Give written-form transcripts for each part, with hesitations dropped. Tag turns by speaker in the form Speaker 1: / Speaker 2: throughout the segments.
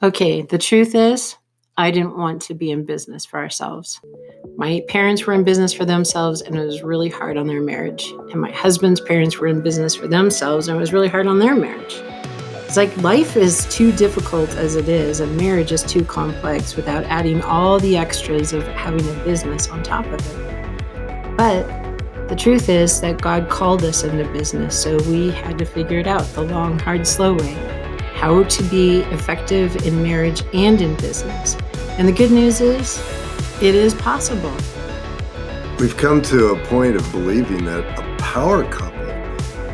Speaker 1: Okay, the truth is, I didn't want to be in business for ourselves. My parents were in business for themselves, and it was really hard on their marriage. And my husband's parents were in business for themselves, and it was really hard on their marriage. It's like life is too difficult as it is, and marriage is too complex without adding all the extras of having a business on top of it. But the truth is that God called us into business, so we had to figure it out the long, hard, slow way. How to be effective in marriage and in business. And the good news is, it is possible.
Speaker 2: We've come to a point of believing that a power couple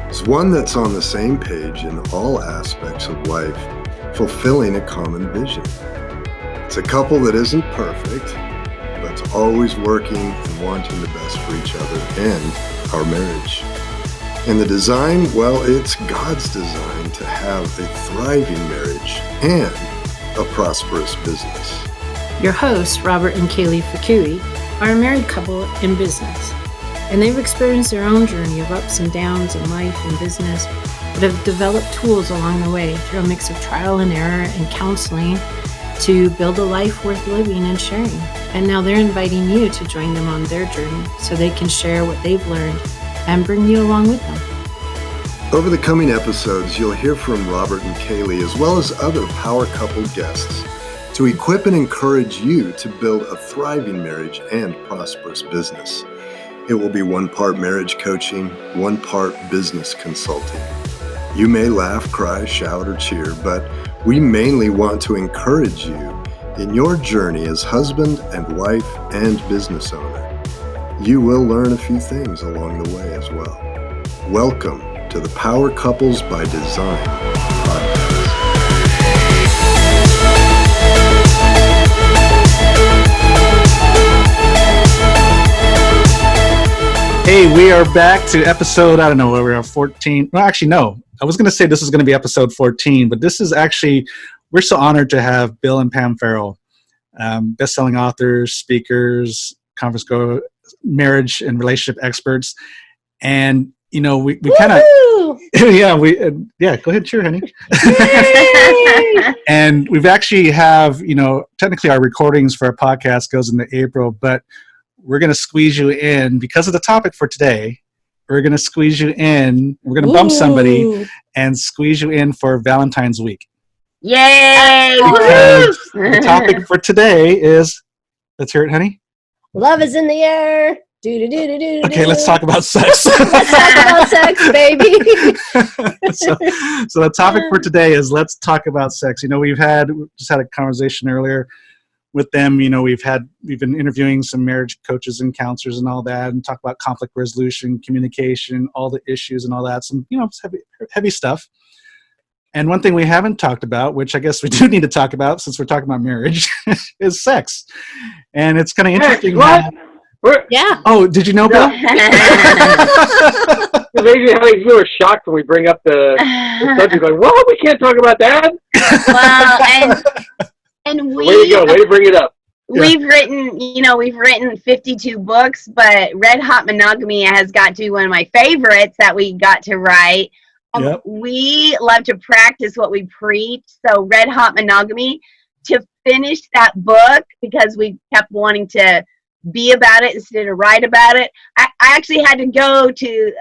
Speaker 2: is one that's on the same page in all aspects of life, fulfilling a common vision. It's a couple that isn't perfect, but it's always working and wanting the best for each other and our marriage. And the design, well, it's God's design to have a thriving marriage and a prosperous business.
Speaker 1: Your hosts, Robert and Kaylee Fukui, are a married couple in business. And they've experienced their own journey of ups and downs in life and business, but have developed tools along the way through a mix of trial and error and counseling to build a life worth living and sharing. And now they're inviting you to join them on their journey so they can share what they've learned and bring you along with them.
Speaker 2: Over the coming episodes, you'll hear from Robert and Kaylee, as well as other power couple guests, to equip and encourage you to build a thriving marriage and prosperous business. It will be one part marriage coaching, one part business consulting. You may laugh, cry, shout, or cheer, but we mainly want to encourage you in your journey as husband and wife and business owner. You will learn a few things along the way as well. Welcome to the Power Couples by Design podcast.
Speaker 3: Hey, we are back to episode, I don't know where we are, 14. Well, actually, no. I was going to say this is going to be episode 14, but this is actually, we're so honored to have Bill and Pam Farrel, best-selling authors, speakers, conference go, marriage and relationship experts. And, you know, we kind of, yeah, go ahead, cheer, honey. And we've actually have, you know, technically our recordings for our podcast goes into April, but we're going to squeeze you in because of the topic for today. We're going to squeeze you in. We're going to bump somebody and squeeze you in for Valentine's week.
Speaker 4: Yay!
Speaker 3: The topic for today is, let's hear it, honey.
Speaker 4: Love is in the air.
Speaker 3: Okay, let's talk about sex.
Speaker 4: Let's talk about sex, baby.
Speaker 3: So the topic for today is let's talk about sex. You know, we just had a conversation earlier with them. You know, we've been interviewing some marriage coaches and counselors and all that, and talk about conflict resolution, communication, all the issues and all that. Some, you know, heavy stuff. And one thing we haven't talked about, which I guess we do need to talk about since we're talking about marriage, is sex. And it's kind of interesting.
Speaker 4: Yeah.
Speaker 3: Oh, did you know, Bill?
Speaker 5: It's amazing how you were shocked when we bring up the subject. Like, what? We can't talk about that?
Speaker 4: Well, and we...
Speaker 5: Way to go. Way to bring it up.
Speaker 4: We've written 52 books, but Red Hot Monogamy has got to be one of my favorites that we got to write.
Speaker 3: Yep.
Speaker 4: We love to practice what we preach. So Red Hot Monogamy, to finish that book, because we kept wanting to be about it instead of write about it, I actually had to go to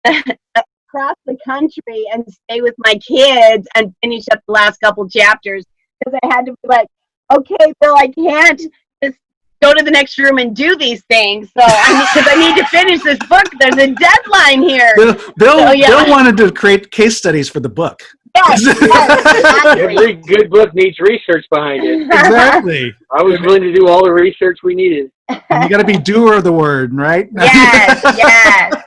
Speaker 4: across the country and stay with my kids and finish up the last couple chapters, because I had to be like, okay, Bill, I can't just go to the next room and do these things. So because I need to finish this book. There's a deadline here.
Speaker 3: Bill wanted to create case studies for the book.
Speaker 4: Yes, exactly.
Speaker 5: Every good book needs research behind it.
Speaker 3: Exactly.
Speaker 5: I was willing to do all the research we needed.
Speaker 3: And you got to be doer of the word, right?
Speaker 4: Yes.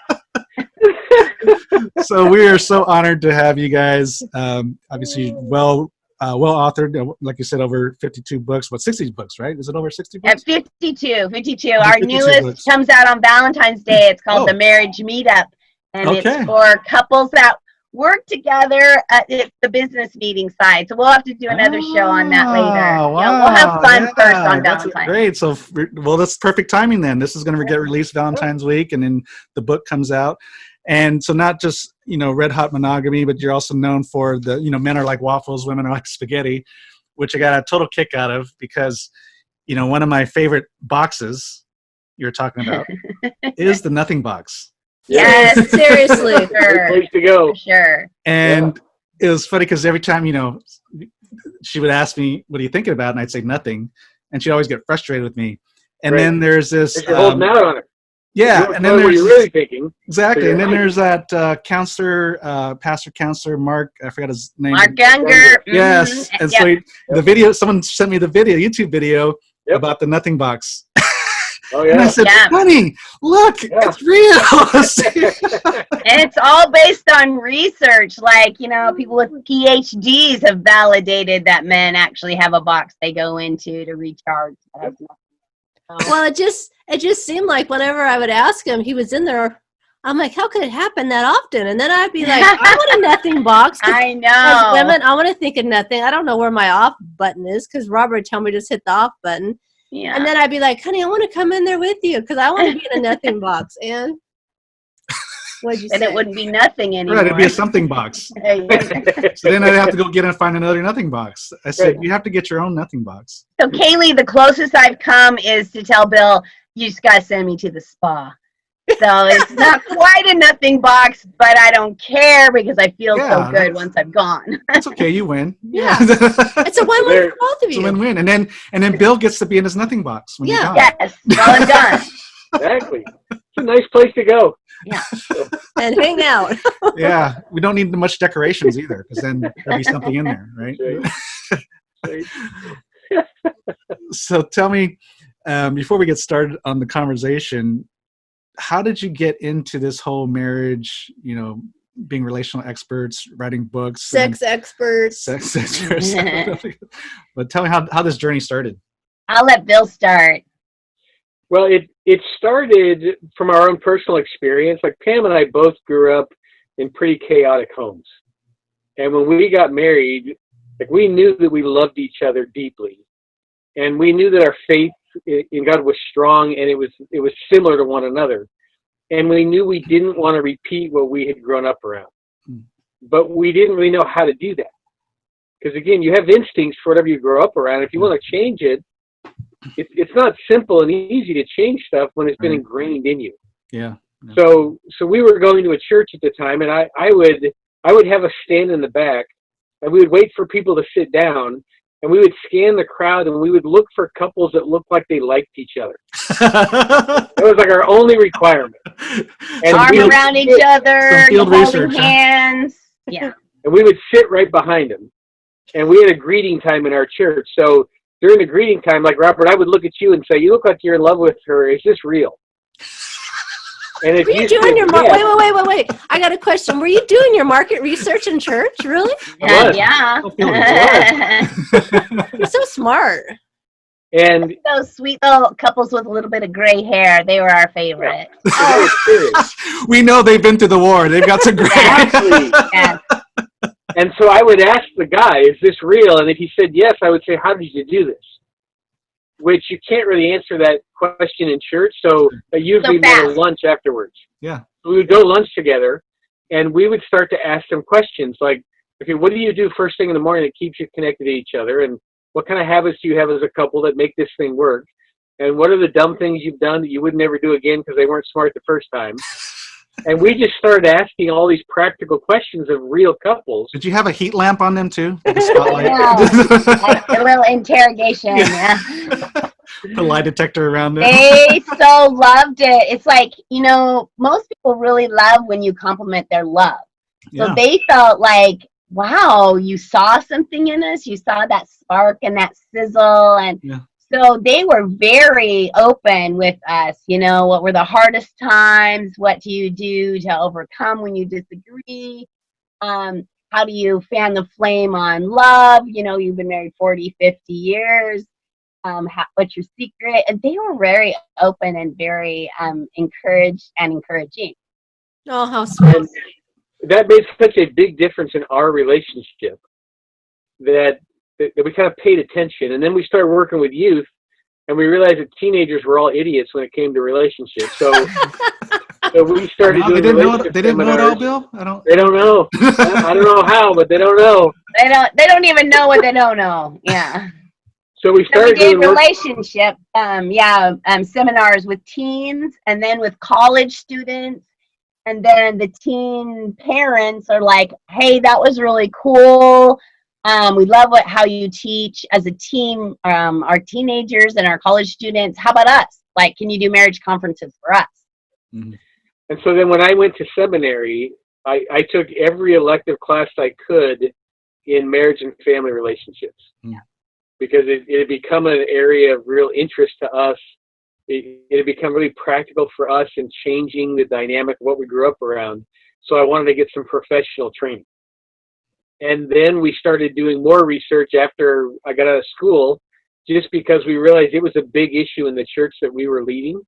Speaker 3: So we are so honored to have you guys. Obviously, well authored, like you said, over 52 books. What, 60 books, right? Is it over 60 books?
Speaker 4: At 52. Our
Speaker 3: 52
Speaker 4: newest
Speaker 3: books.
Speaker 4: comes out on Valentine's Day. It's called The Marriage Meetup. And it's for couples that work together at the business meeting side. So we'll have to do another show on that later.
Speaker 3: Wow,
Speaker 4: We'll have fun first on
Speaker 3: that's
Speaker 4: Valentine's.
Speaker 3: Great. So, well, that's perfect timing then. This is going to get released Valentine's week, and then the book comes out. And so not just, Red Hot Monogamy, but you're also known for the, men are like waffles, women are like spaghetti, which I got a total kick out of because, one of my favorite boxes you're talking about is the nothing box.
Speaker 4: Yes, seriously.
Speaker 5: Great place to go.
Speaker 4: For sure.
Speaker 3: And it was funny because every time, she would ask me, what are you thinking about? And I'd say nothing. And she'd always get frustrated with me. And then there's this.
Speaker 5: You're holding out on it.
Speaker 3: Yeah. And then
Speaker 5: what
Speaker 3: there's
Speaker 5: you're really thinking.
Speaker 3: Exactly. And then there's that pastor counselor, Mark, I forgot his name.
Speaker 4: Mark Younger.
Speaker 3: Yes. And so the video, someone sent me the video, YouTube video about the nothing box.
Speaker 5: Oh, yeah.
Speaker 3: And I said, honey, look, it's real.
Speaker 4: And it's all based on research. Like, people with PhDs have validated that men actually have a box they go into to recharge.
Speaker 6: Well, it just seemed like whenever I would ask him, he was in there. I'm like, how could it happen that often? And then I'd be like, I want a nothing box.
Speaker 4: I know.
Speaker 6: As women, I want to think of nothing. I don't know where my off button is because Robert would tell me just hit the off button.
Speaker 4: Yeah.
Speaker 6: And then I'd be like, honey, I want to come in there with you because I want to be in a nothing box. And what'd you say?
Speaker 4: And it wouldn't be nothing anymore.
Speaker 3: Right, it'd be a something box. So then I'd have to go get and find another nothing box. I said, you have to get your own nothing box.
Speaker 4: So, Kaylee, the closest I've come is to tell Bill, you just got to send me to the spa. So it's not quite a nothing box, but I don't care because I feel so good once I've gone.
Speaker 3: It's okay, you win.
Speaker 6: Yeah. It's a win-win for both of you.
Speaker 3: It's a win-win. And then Bill gets to be in his nothing box when you're gone.
Speaker 4: Yes, well and done.
Speaker 5: Exactly. It's a nice place to go.
Speaker 4: Yeah.
Speaker 6: And hang out.
Speaker 3: Yeah. We don't need much decorations either because then there'll be something in there, right?
Speaker 5: Right.
Speaker 3: So tell me, before we get started on the conversation, how did you get into this whole marriage, being relational experts, writing books?
Speaker 6: Sex experts.
Speaker 3: But tell me how this journey started.
Speaker 4: I'll let Bill start.
Speaker 5: Well, it started from our own personal experience. Like Pam and I both grew up in pretty chaotic homes. And when we got married, we knew that we loved each other deeply. And we knew that our faith in God was strong and it was similar to one another. And we knew we didn't want to repeat what we had grown up around. But we didn't really know how to do that. Because again, you have instincts for whatever you grow up around. If you want to change it, it's not simple and easy to change stuff when it's been ingrained in you.
Speaker 3: Yeah.
Speaker 5: So we were going to a church at the time, and I would have a stand in the back, and we would wait for people to sit down, and we would scan the crowd, and we would look for couples that looked like they liked each other. That was like our only requirement. And
Speaker 4: arm around each other, holding hands. Yeah.
Speaker 5: And we would sit right behind them. And we had a greeting time in our church. So during the greeting time, like Robert, I would look at you and say, you look like you're in love with her. Is this real? And if
Speaker 6: Were you doing your wait. I got a question. Were you doing your market research in church? Really?
Speaker 4: Yeah.
Speaker 6: You're so smart.
Speaker 5: And
Speaker 4: those sweet little couples with a little bit of gray hair, they were our favorite.
Speaker 3: We know they've been to the war. They've got some gray
Speaker 5: hair.
Speaker 4: Yes.
Speaker 5: And so I would ask the guy, is this real? And if he said yes, I would say, how did you do this? Which you can't really answer that question in church. So usually we had a lunch afterwards.
Speaker 3: Yeah.
Speaker 5: We would go lunch together and we would start to ask them questions like, okay, what do you do first thing in the morning that keeps you connected to each other? And what kind of habits do you have as a couple that make this thing work? And what are the dumb things you've done that you would never do again because they weren't smart the first time? And we just started asking all these practical questions of real couples.
Speaker 3: Did you have a heat lamp on them too? Like a spotlight?
Speaker 4: Like a little interrogation. Yeah.
Speaker 3: A lie detector around them.
Speaker 4: They so loved it. It's like, most people really love when you compliment their love. So they felt like, wow, you saw something in us. You saw that spark and that sizzle. And so they were very open with us. What were the hardest times? What do you do to overcome when you disagree? How do you fan the flame on love? You've been married 40, 50 years. What's your secret? And they were very open and very encouraged and encouraging.
Speaker 6: Oh, how sweet.
Speaker 5: And that made such a big difference in our relationship that we kind of paid attention. And then we started working with youth, and we realized that teenagers were all idiots when it came to relationships. So So we started
Speaker 3: They
Speaker 5: doing
Speaker 3: didn't know.
Speaker 5: relationship
Speaker 3: They didn't know it all,
Speaker 5: seminars.
Speaker 3: Bill. I don't.
Speaker 5: They don't know. I don't know how, but they don't know.
Speaker 4: They don't even know what they don't know. Yeah.
Speaker 5: So we
Speaker 4: So we
Speaker 5: started
Speaker 4: did
Speaker 5: doing work.
Speaker 4: relationship, seminars with teens, and then with college students, and then the teen parents are like, "Hey, that was really cool. We love how you teach as a team, our teenagers and our college students. How about us? Like, can you do marriage conferences for us?"
Speaker 3: Mm-hmm.
Speaker 5: And so then when I went to seminary, I took every elective class I could in marriage and family relationships.
Speaker 3: Yeah.
Speaker 5: Because it had become an area of real interest to us. It had become really practical for us in changing the dynamic of what we grew up around. So I wanted to get some professional training. And then we started doing more research after I got out of school, just because we realized it was a big issue in the church that we were leading.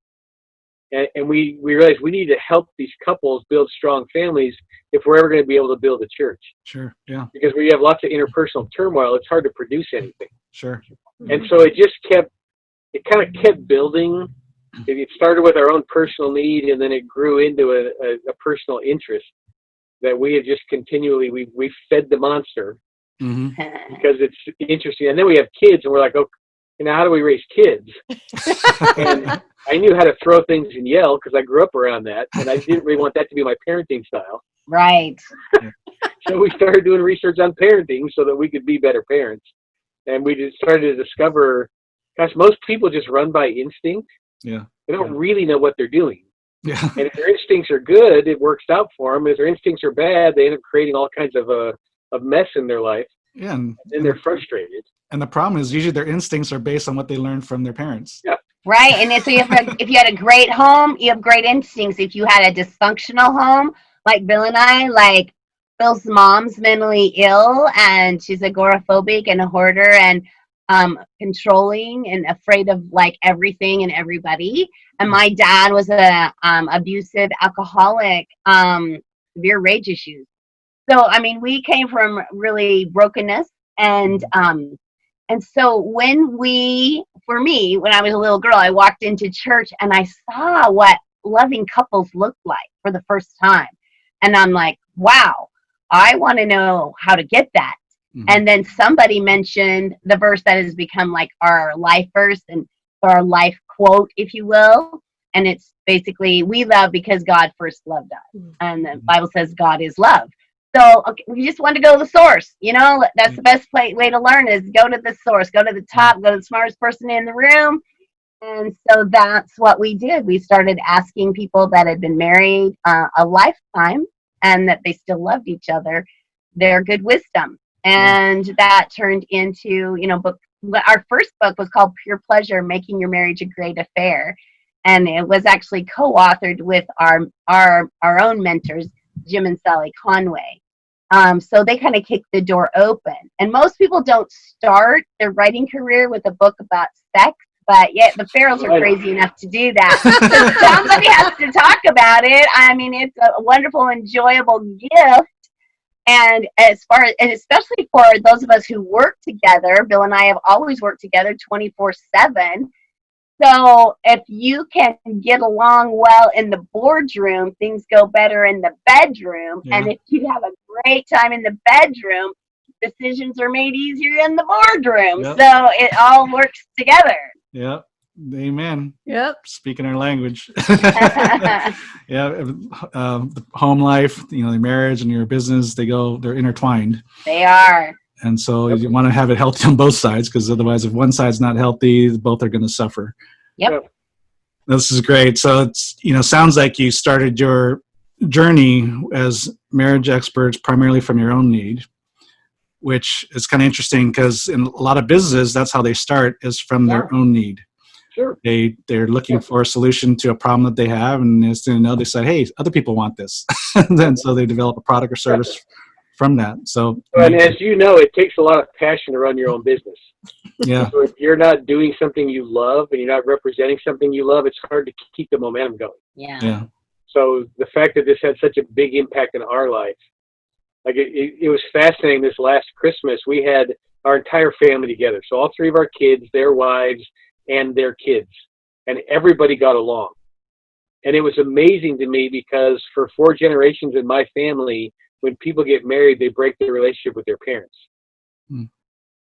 Speaker 5: And we realized we need to help these couples build strong families if we're ever going to be able to build a church.
Speaker 3: Sure. Yeah.
Speaker 5: Because when you have lots of interpersonal turmoil, it's hard to produce anything.
Speaker 3: Sure.
Speaker 5: And so it kind of kept building. It started with our own personal need, and then it grew into a personal interest that we have just continually, we fed the monster
Speaker 3: Mm-hmm.
Speaker 5: because it's interesting. And then we have kids, and we're like, okay, now how do we raise kids? And I knew how to throw things and yell because I grew up around that, and I didn't really want that to be my parenting style.
Speaker 4: Right.
Speaker 5: So we started doing research on parenting so that we could be better parents. And we just started to discover, gosh, most people just run by instinct.
Speaker 3: Yeah.
Speaker 5: They don't really know what they're doing.
Speaker 3: Yeah.
Speaker 5: And if their instincts are good, it works out for them. If their instincts are bad, they end up creating all kinds of mess in their life.
Speaker 3: Yeah.
Speaker 5: And they're frustrated.
Speaker 3: And the problem is usually their instincts are based on what they learned from their parents.
Speaker 5: Yeah.
Speaker 4: Right. And so if you had a great home, you have great instincts. If you had a dysfunctional home, like Bill and I, like Bill's mom's mentally ill and she's agoraphobic and a hoarder and controlling and afraid of like everything and everybody. And my dad was a abusive alcoholic, severe rage issues. So, I mean, we came from really brokenness. And so for me, when I was a little girl, I walked into church and I saw what loving couples looked like for the first time. And I'm like, wow, I want to know how to get that. Mm-hmm. And then somebody mentioned the verse that has become like our life verse and our life quote, if you will. And it's basically, we love because God first loved us. Mm-hmm. And the Bible says God is love. So we just want to go to the source. You know, that's the best way to learn is go to the source, go to the top, go to the smartest person in the room. And so that's what we did. We started asking people that had been married a lifetime and that they still loved each other, their good wisdom. And that turned into, our first book was called Pure Pleasure, Making Your Marriage a Great Affair. And it was actually co-authored with our own mentors, Jim and Sally Conway. So they kind of kicked the door open. And most people don't start their writing career with a book about sex, but yet the Farrells are crazy enough to do that. So somebody has to talk about it. I mean, it's a wonderful, enjoyable gift. And especially for those of us who work together, Bill and I have always worked together 24/7. So if you can get along well in the boardroom, things go better in the bedroom. Yeah. And if you have a great time in the bedroom, decisions are made easier in the boardroom. Yep. So it all works together.
Speaker 3: Yep. Amen.
Speaker 6: Yep.
Speaker 3: Speaking our language. Yeah. The home life, your marriage and your business, they're intertwined.
Speaker 4: They are.
Speaker 3: And so you want to have it healthy on both sides, because otherwise if one side's not healthy, both are going to suffer.
Speaker 4: Yep.
Speaker 3: This is great. So it's, sounds like you started your journey as marriage experts primarily from your own need, which is kind of interesting because in a lot of businesses, that's how they start, is from their own need.
Speaker 5: Sure.
Speaker 3: They're looking for a solution to a problem that they have, and as soon as they say, hey, other people want this. And then so they develop a product or service from that. So,
Speaker 5: and as you know, it takes a lot of passion to run your own business.
Speaker 3: Yeah.
Speaker 5: So if you're not doing something you love and you're not representing something you love, it's hard to keep the momentum going.
Speaker 4: Yeah.
Speaker 5: So the fact that this had such a big impact in our life, like it was fascinating. This last Christmas, we had our entire family together. So all three of our kids, their wives, and their kids, and everybody got along. And it was amazing to me because for 4 generations in my family, when people get married, they break their relationship with their parents.
Speaker 3: Mm.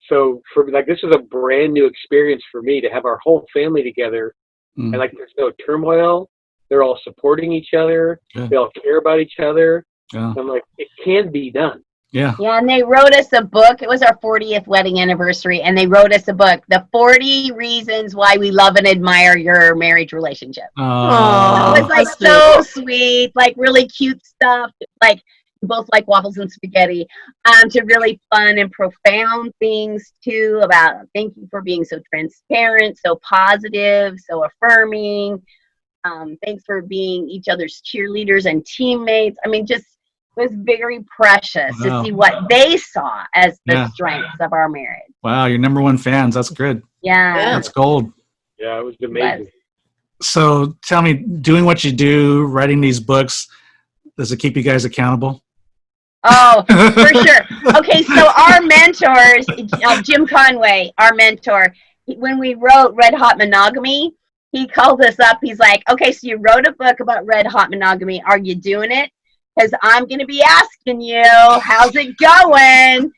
Speaker 5: So for like, this was a brand new experience for me to have our whole family together.
Speaker 3: Mm.
Speaker 5: And like, there's no turmoil. They're all supporting each other.
Speaker 3: Good.
Speaker 5: They all care about each other.
Speaker 3: Yeah.
Speaker 5: I'm like, it can be done.
Speaker 3: Yeah.
Speaker 4: Yeah, and they wrote us a book. It was our 40th wedding anniversary, and they wrote us a book, The 40 Reasons Why We Love and Admire Your Marriage Relationship.
Speaker 3: Oh,
Speaker 4: It was like so sweet, like really cute stuff, like both like waffles and spaghetti, to really fun and profound things too about thank you for being so transparent, so positive, so affirming. Thanks for being each other's cheerleaders and teammates. I mean, just was very precious to see what they saw as the strengths of our marriage.
Speaker 3: Wow, you're #1 fans. That's good.
Speaker 4: Yeah.
Speaker 3: That's gold.
Speaker 5: Yeah, it was amazing.
Speaker 3: So tell me, doing what you do, writing these books, does it keep you guys accountable?
Speaker 4: Oh, for sure. Okay, so our mentors, Jim Conway, our mentor, when we wrote Red Hot Monogamy, he called us up. He's like, okay, so you wrote a book about red hot monogamy. Are you doing it? Because I'm going to be asking you, how's it going?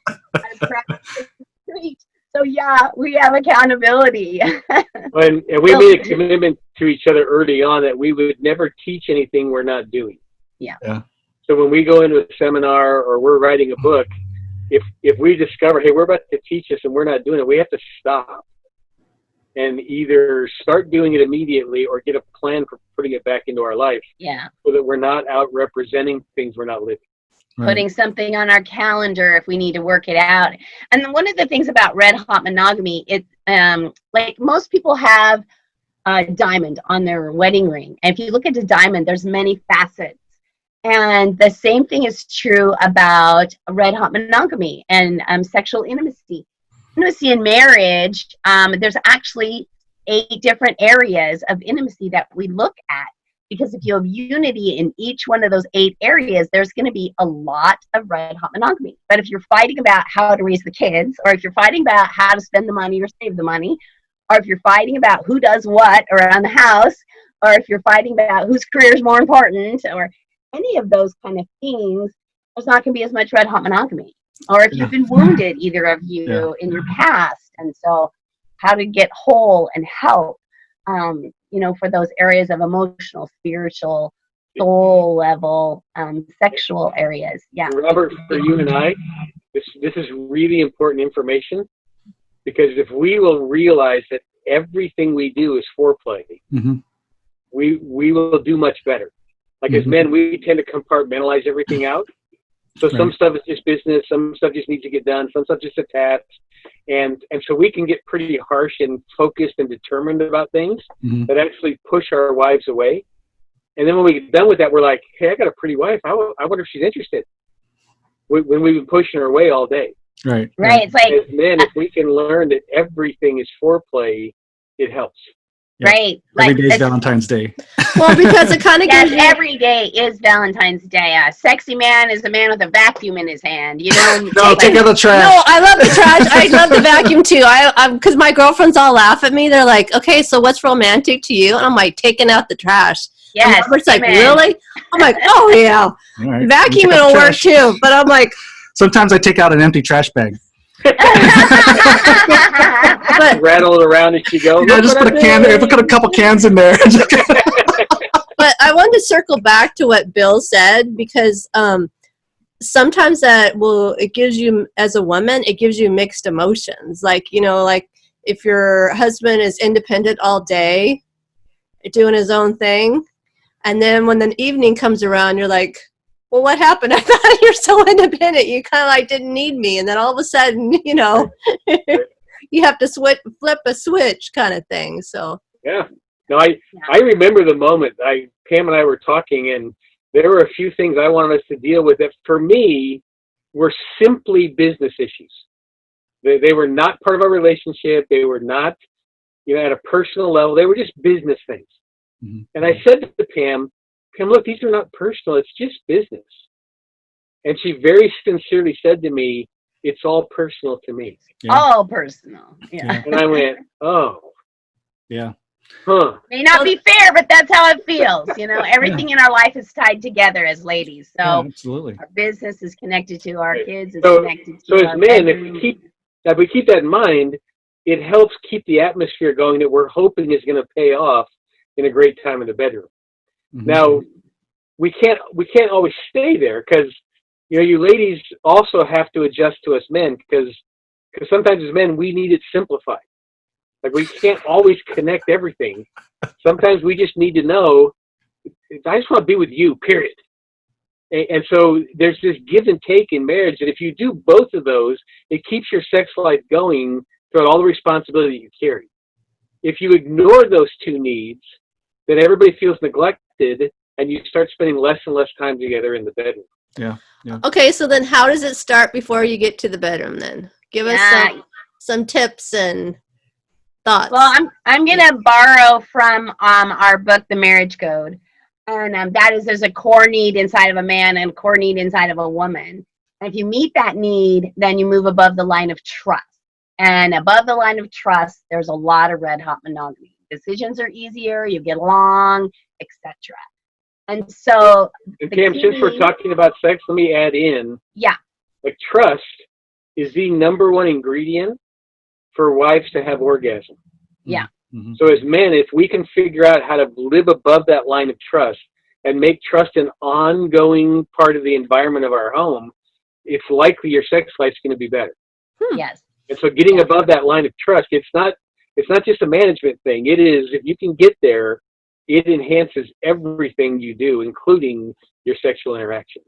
Speaker 4: So, yeah, we have accountability.
Speaker 5: And we made a commitment to each other early on that we would never teach anything we're not doing.
Speaker 4: Yeah.
Speaker 5: So when we go into a seminar or we're writing a book, if we discover, hey, we're about to teach this and we're not doing it, we have to stop and either start doing it immediately or get a plan for putting it back into our life.
Speaker 4: Yeah.
Speaker 5: So that we're not out representing things we're not living.
Speaker 3: Right.
Speaker 4: Putting something on our calendar if we need to work it out. And then one of the things about red hot monogamy, it's like most people have a diamond on their wedding ring. And if you look at the diamond, there's many facets. And the same thing is true about red hot monogamy and sexual intimacy. Intimacy in marriage, there's actually 8 different areas of intimacy that we look at. Because if you have unity in each one of those 8 areas, there's going to be a lot of red hot monogamy. But if you're fighting about how to raise the kids, or if you're fighting about how to spend the money or save the money, or if you're fighting about who does what around the house, or if you're fighting about whose career is more important, or any of those kind of things, there's not going to be as much red hot monogamy. Or if you've been wounded, either of you, in your past. And so how to get whole and help, for those areas of emotional, spiritual, soul level, sexual areas. Yeah.
Speaker 5: Robert, for you and I, this is really important information, because if we will realize that everything we do is foreplay, we will do much better. Like as men, we tend to compartmentalize everything out. So some stuff is just business, some stuff just needs to get done, some stuff just a task. And so we can get pretty harsh and focused and determined about things that actually push our wives away. And then when we get done with that, we're like, hey, I got a pretty wife. I wonder if she's interested. When we've been pushing her away all day.
Speaker 3: Right.
Speaker 4: It's like,
Speaker 5: as men, if we can learn that everything is foreplay, it helps.
Speaker 3: Yeah.
Speaker 4: right.
Speaker 3: Every day's Valentine's Day.
Speaker 6: Well, because it kind of gives you,
Speaker 4: every day is Valentine's Day. A sexy man is a man with a vacuum in his hand. You know.
Speaker 3: No, take out the trash.
Speaker 6: No, I love the trash. I love the vacuum too. Because my girlfriends all laugh at me. They're like, "Okay, so what's romantic to you?" And I'm like, "Taking out the trash."
Speaker 4: Yes.
Speaker 6: And Robert's like, "Really?" I'm like, "Oh yeah,
Speaker 3: Right.
Speaker 6: vacuum will work too." But I'm like,
Speaker 3: sometimes I take out an empty trash bag.
Speaker 6: but
Speaker 5: Rattle it around as you go.
Speaker 3: Yeah, just put a couple cans in there.
Speaker 6: But I wanted to circle back to what Bill said, because sometimes it gives you, as a woman, it gives you mixed emotions. Like, like if your husband is independent all day, doing his own thing, and then when the evening comes around, you're like, well, what happened? I thought you're so independent. You kind of like didn't need me. And then all of a sudden, you have to flip a switch kind of thing. So
Speaker 5: Yeah. No, I remember the moment Pam and I were talking, and there were a few things I wanted us to deal with that for me were simply business issues. They were not part of our relationship. They were not, at a personal level. They were just business things. And I said to Pam, look, these are not personal. It's just business. And she very sincerely said to me, it's all personal to me.
Speaker 4: All personal. Yeah.
Speaker 5: And I went, oh.
Speaker 3: Yeah.
Speaker 5: Huh.
Speaker 4: May not be fair, but that's how it feels. You know, everything in our life is tied together as ladies. So
Speaker 3: Yeah, absolutely.
Speaker 4: our business is connected to our kids. Is
Speaker 5: So,
Speaker 4: connected to
Speaker 5: so as
Speaker 4: our
Speaker 5: men, if
Speaker 4: bedroom.
Speaker 5: we keep that in mind, it helps keep the atmosphere going that we're hoping is going to pay off in a great time in the bedroom.
Speaker 3: Mm-hmm.
Speaker 5: Now, we can't always stay there, because you ladies also have to adjust to us men, because sometimes as men we need it simplified. Like, we can't always connect everything. Sometimes we just need to know, I just want to be with you, period. And so there's this give and take in marriage that if you do both of those, it keeps your sex life going throughout all the responsibility you carry. If you ignore those two needs, then everybody feels neglected, and you start spending less and less time together in the bedroom.
Speaker 3: Yeah.
Speaker 6: Okay, so then how does it start before you get to the bedroom then? Give us some tips and thoughts.
Speaker 4: Well, I'm gonna borrow from our book, The Marriage Code, and that is, there's a core need inside of a man and a core need inside of a woman. And if you meet that need, then you move above the line of trust. And above the line of trust, there's a lot of red hot monogamy. Decisions are easier, you get along, etc. And so,
Speaker 5: and Pam, since we're talking about sex, let me add in.
Speaker 4: Yeah.
Speaker 5: Like, trust is the number one ingredient for wives to have orgasm.
Speaker 4: Yeah.
Speaker 3: Mm-hmm.
Speaker 5: So as men, if we can figure out how to live above that line of trust and make trust an ongoing part of the environment of our home, it's likely your sex life's going to be better.
Speaker 4: Yes.
Speaker 5: And so getting above that line of trust, it's not just a management thing. It is, if you can get there, it enhances everything you do, including your sexual interaction.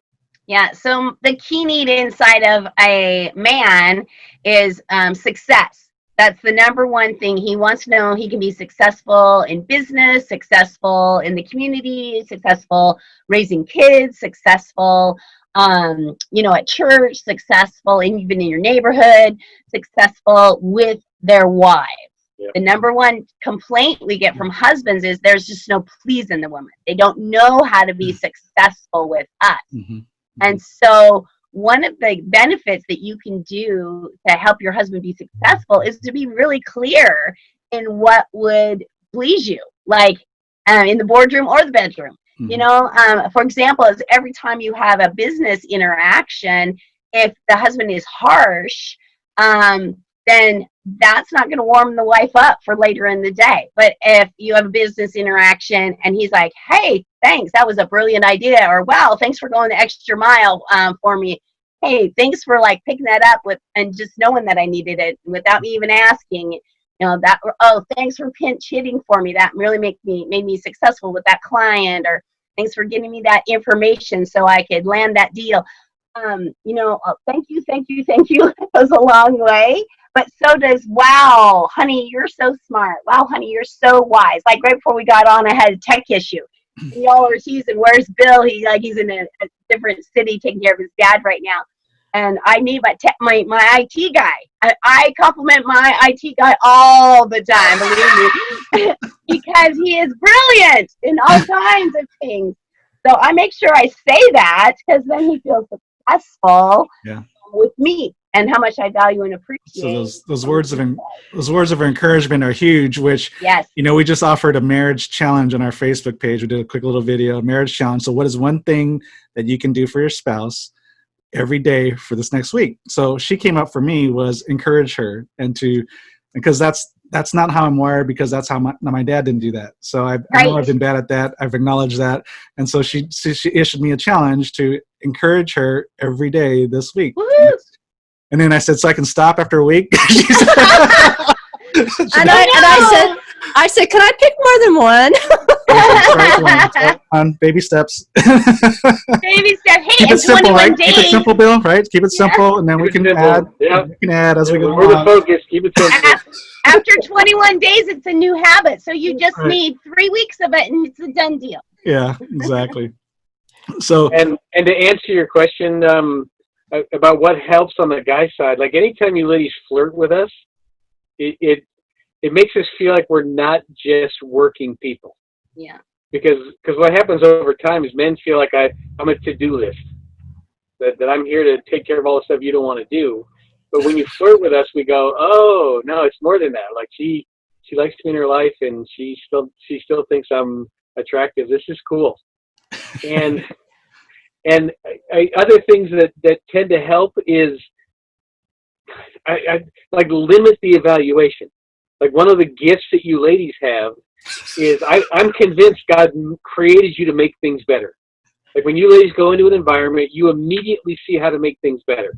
Speaker 4: Yeah, so the key need inside of a man is success. That's the number one thing. He wants to know he can be successful in business, successful in the community, successful raising kids, successful, at church, successful even in your neighborhood, successful with their wives.
Speaker 5: Yep.
Speaker 4: The number one complaint we get from husbands is there's just no pleasing the woman. They don't know how to be successful with us.
Speaker 3: Mm-hmm.
Speaker 4: And so one of the benefits that you can do to help your husband be successful is to be really clear in what would please you, like in the boardroom or the bedroom.
Speaker 3: Mm-hmm.
Speaker 4: For example, is every time you have a business interaction, if the husband is harsh, then that's not going to warm the wife up for later in the day. But if you have a business interaction and he's like, hey, thanks, that was a brilliant idea, or wow, thanks for going the extra mile for me. Hey, thanks for picking that up and just knowing that I needed it without me even asking. Thanks for pinch hitting for me. That really made me successful with that client, or thanks for giving me that information so I could land that deal. Thank you. It goes a long way. But so does, wow, honey, you're so smart. Wow, honey, you're so wise. Like right before we got on, I had a tech issue. And y'all were teasing, where's Bill? He's in a different city taking care of his dad right now. And I need my IT guy. I compliment my IT guy all the time, believe me, because he is brilliant in all kinds of things. So I make sure I say that, because then he feels successful with me and how much I value and appreciate.
Speaker 3: So those words of encouragement are huge, which, we just offered a marriage challenge on our Facebook page. We did a quick little video, marriage challenge. So what is one thing that you can do for your spouse every day for this next week? So she came up for me was encourage her, because that's not how I'm wired, because that's how my dad didn't do that. So I know I've been bad at that. I've acknowledged that. And so she issued me a challenge to encourage her every day this week.
Speaker 4: Woo-hoo!
Speaker 3: And then I said, so I can stop after a week?
Speaker 6: I said, can I pick more than one?
Speaker 3: On baby steps.
Speaker 4: Baby steps. Hey,
Speaker 3: keep it simple, right?
Speaker 4: Days.
Speaker 3: Keep it simple, Bill, right? Keep it simple, and then we can add.
Speaker 5: Yeah.
Speaker 3: We can add as we go
Speaker 5: We're
Speaker 3: on.
Speaker 5: the focus. Keep it simple.
Speaker 4: After 21 days, it's a new habit. So you just need 3 weeks of it, and it's a done deal.
Speaker 3: Yeah, exactly. So
Speaker 5: and to answer your question about what helps on the guy side, like anytime you ladies flirt with us, it makes us feel like we're not just working people.
Speaker 4: Yeah.
Speaker 5: Because what happens over time is men feel like I'm a to-do list, that I'm here to take care of all the stuff you don't want to do. But when you flirt with us, we go, oh no, it's more than that. Like she She likes me in her life, and she still thinks I'm attractive. This is cool. And other things that tend to help is I like limit the evaluation. Like one of the gifts that you ladies have is I'm convinced God created you to make things better. Like when you ladies go into an environment, you immediately see how to make things better.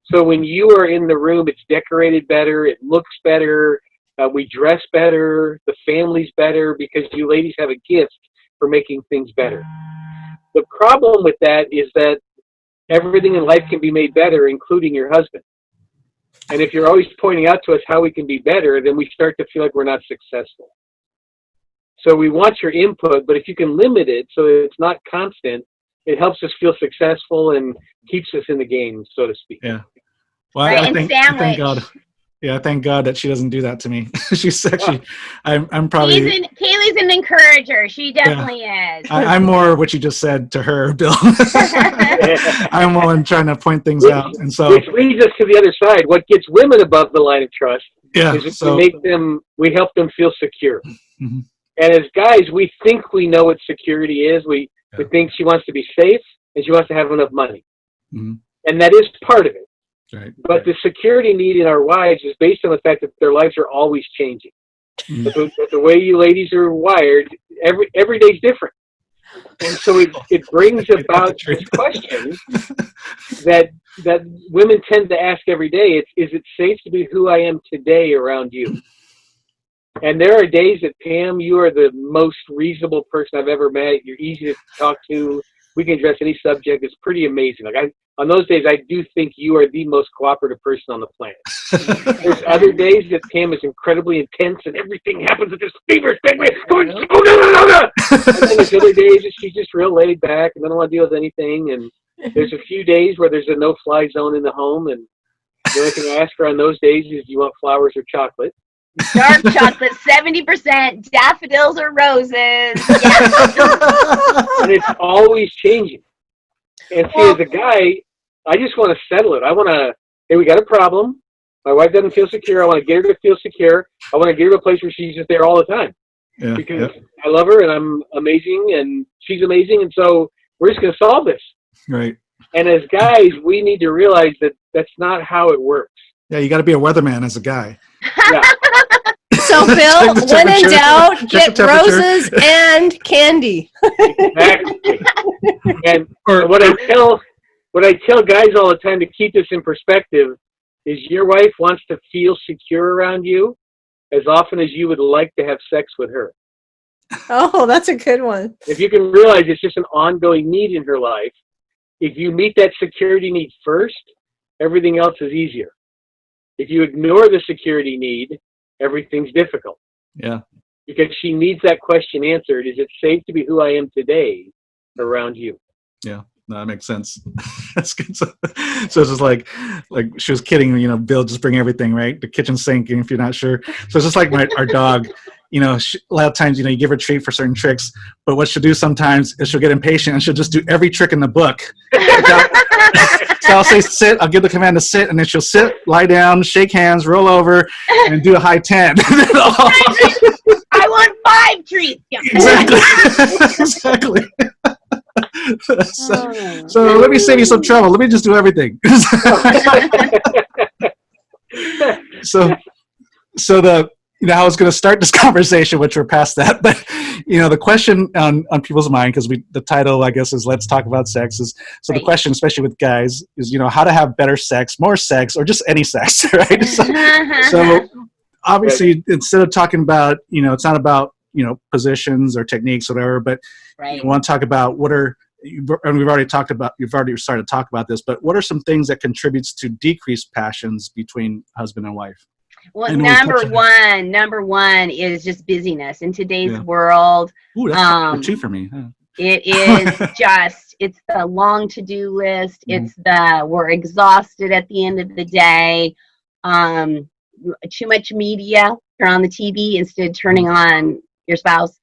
Speaker 5: So when you are in the room, it's decorated better, it looks better, we dress better, the family's better, because you ladies have a gift for making things better. The problem with that is that everything in life can be made better, including your husband. And if you're always pointing out to us how we can be better, then we start to feel like we're not successful. So we want your input, but if you can limit it so that it's not constant, it helps us feel successful and keeps us in the game, so to speak.
Speaker 3: Yeah. Well,
Speaker 4: Right,
Speaker 3: I thank God. Yeah, thank God that she doesn't do that to me. She's actually, I'm probably.
Speaker 4: Kaylee's an encourager. She definitely is.
Speaker 3: I'm more what you just said to her, Bill. I'm more in trying to point things out, and so
Speaker 5: which leads us to the other side. What gets women above the line of trust is we help them feel secure.
Speaker 3: Mm-hmm.
Speaker 5: And as guys, we think we know what security is. We think she wants to be safe and she wants to have enough money, and that is part of it.
Speaker 3: Right.
Speaker 5: But the security need in our wives is based on the fact that their lives are always changing. But the way you ladies are wired, every day's different. And so it brings about this question that women tend to ask every day. Is it safe to be who I am today around you? And there are days that, Pam, you are the most reasonable person I've ever met. You're easy to talk to. We can address any subject. It's pretty amazing. On those days, I do think you are the most cooperative person on the planet. There's other days that Pam is incredibly intense and everything happens at this feverish big way. And then there's other days that she's just real laid back and doesn't want to deal with anything. And there's a few days where there's a no-fly zone in the home. And the only thing I ask her on those days is, do you want flowers or chocolate?
Speaker 4: Dark chocolate, 70%, daffodils or roses. Yeah.
Speaker 5: And it's always changing. And see, as a guy, I just want to settle it. I want to, hey, we got a problem. My wife doesn't feel secure. I want to get her to feel secure. I want to get her to a place where she's just there all the time.
Speaker 3: Yeah,
Speaker 5: because I love her and I'm amazing and she's amazing. And so we're just going to solve this.
Speaker 3: Right.
Speaker 5: And as guys, we need to realize that that's not how it works.
Speaker 3: Yeah, you got to be a wearderman as a guy.
Speaker 5: Yeah.
Speaker 6: So, Bill, when in doubt, get roses and candy.
Speaker 5: Exactly. And what I tell guys all the time to keep this in perspective is your wife wants to feel secure around you as often as you would like to have sex with her.
Speaker 6: Oh, that's a good one.
Speaker 5: If you can realize it's just an ongoing need in her life, if you meet that security need first, everything else is easier. If you ignore the security need, everything's difficult.
Speaker 3: Yeah.
Speaker 5: Because she needs that question answered. Is it safe to be who I am today around you?
Speaker 3: Yeah. No, that makes sense. That's good. So it's just like she was kidding, Bill, just bring everything, right? The kitchen sink, if you're not sure. So it's just like our dog, a lot of times, you give her a treat for certain tricks, but what she'll do sometimes is she'll get impatient and she'll just do every trick in the book. So I'll say sit, I'll give the command to sit, and then she'll sit, lie down, shake hands, roll over, and do a high 10.
Speaker 4: I want 5 treats. Yeah.
Speaker 3: Exactly. So let me save you some trouble. Let me just do everything. So I was going to start this conversation, which we're past that, but the question on people's mind, because the title, I guess, is "Let's Talk About Sex." So the question, especially with guys, is how to have better sex, more sex, or just any sex, right? So obviously, instead of talking about it's not about positions or techniques, or whatever, but you want to talk about and you've already started to talk about this, but what are some things that contributes to decreased passions between husband and wife?
Speaker 4: Well, number one is just busyness in today's world.
Speaker 3: Ooh, that's number 2 for me. Huh.
Speaker 4: It is it's the long to-do list. It's we're exhausted at the end of the day. Too much media. Turn on the TV instead of turning on your spouse.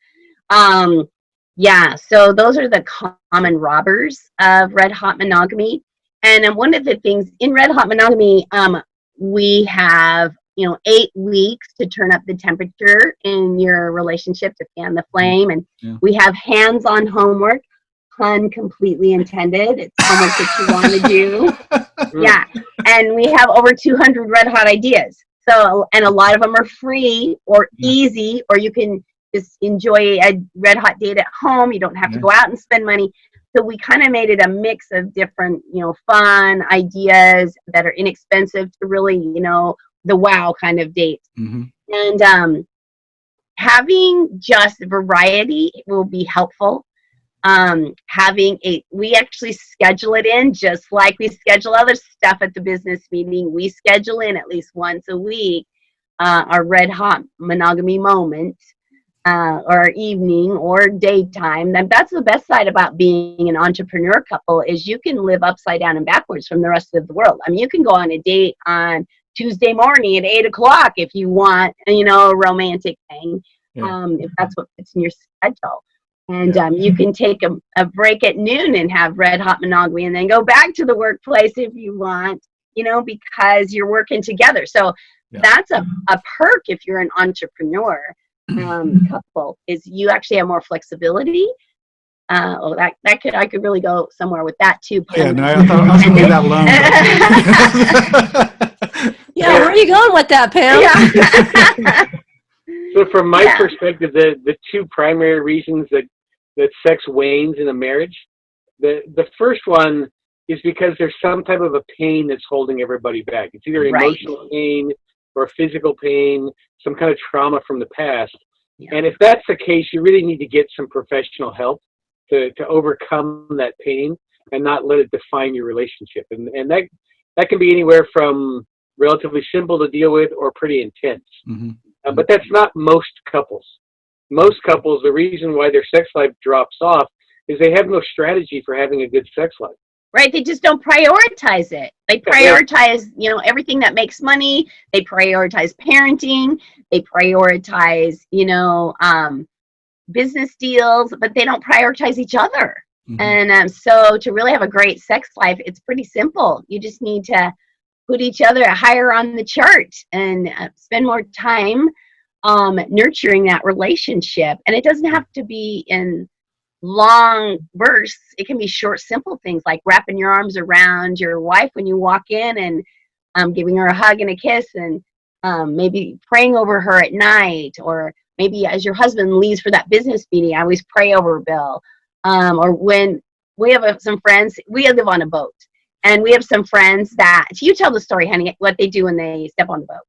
Speaker 4: So those are the common robbers of red hot monogamy. And one of the things in red hot monogamy, we have 8 weeks to turn up the temperature in your relationship, to fan the flame. And we have hands-on homework, pun completely intended. It's homework that you want to do. Yeah. And we have over 200 red hot ideas. So, and a lot of them are free or easy, or you can just enjoy a red hot date at home. You don't have to go out and spend money. So we kind of made it a mix of different, fun ideas that are inexpensive to really, the wow kind of dates. And having just variety will be helpful. We actually schedule it in just like we schedule other stuff at the business meeting. We schedule in at least once a week our red hot monogamy moment, or evening or daytime. And that's the best side about being an entrepreneur couple, is you can live upside down and backwards from the rest of the world. I mean, you can go on a date on Tuesday morning at 8:00 if you want, a romantic thing, if that's what fits in your schedule. And you can take a break at noon and have red hot monogamy, and then go back to the workplace if you want, because you're working together. So that's a perk if you're an entrepreneur couple, is you actually have more flexibility. I could really go somewhere with that too.
Speaker 3: Yeah, no, I thought I was going to leave that alone.
Speaker 6: Yeah, where are you going with that, Pam?
Speaker 4: Yeah.
Speaker 5: So from my perspective, the two primary reasons that sex wanes in a marriage, the first one is because there's some type of a pain that's holding everybody back. It's either emotional pain or physical pain, some kind of trauma from the past. And if that's the case, you really need to get some professional help to overcome that pain and not let it define your relationship. And that can be anywhere from relatively simple to deal with or pretty intense. But that's not most couples. Most couples, the reason why their sex life drops off is they have no strategy for having a good sex life.
Speaker 4: Right, they just don't prioritize it. They prioritize, everything that makes money. They prioritize parenting. They prioritize, business deals, but they don't prioritize each other. And so to really have a great sex life, it's pretty simple. You just need to put each other higher on the chart and spend more time nurturing that relationship. And it doesn't have to be in long bursts. It can be short, simple things like wrapping your arms around your wife when you walk in and giving her a hug and a kiss, and maybe praying over her at night, or maybe as your husband leaves for that business meeting, I always pray over Bill. Or when we have some friends, we live on a boat, and we have some friends that, you tell the story, honey, what they do when they step on the boat.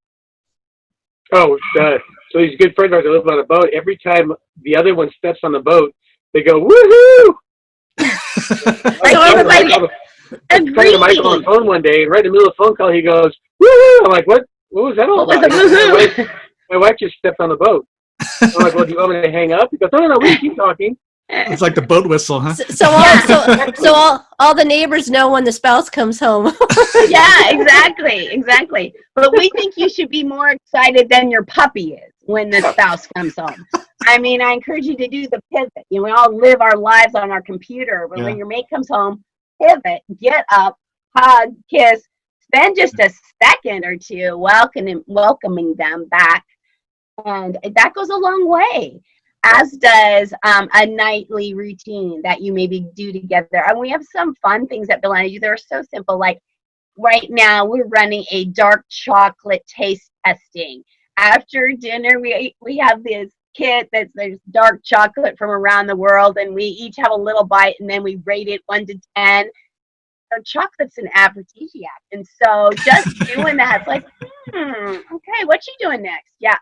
Speaker 5: Oh, so these good friends are to live on a boat. Every time the other one steps on the boat, they go, woohoo! I was talking to Michael on the phone one day, and right in the middle of the phone call, he goes, woohoo! I'm like, what was that all about? My wife just stepped on the boat. I'm like, well, do you want me to hang up? He goes, no, we keep talking.
Speaker 3: It's like the boat whistle, huh?
Speaker 6: So all the neighbors know when the spouse comes home.
Speaker 4: Yeah, exactly. But we think you should be more excited than your puppy is when the spouse comes home. I mean, I encourage you to do the pivot. We all live our lives on our computer, but when your mate comes home, pivot, get up, hug, kiss, spend just a second or two welcoming them back. And that goes a long way, as does a nightly routine that you maybe do together. And we have some fun things that Bill and I do that are so simple. Like right now, we're running a dark chocolate taste testing. After dinner, we have this kit there's dark chocolate from around the world, and we each have a little bite, and then we rate it 1 to 10. Chocolate's an aphrodisiac, and so just doing that, it's like, okay, what you doing next? Yeah.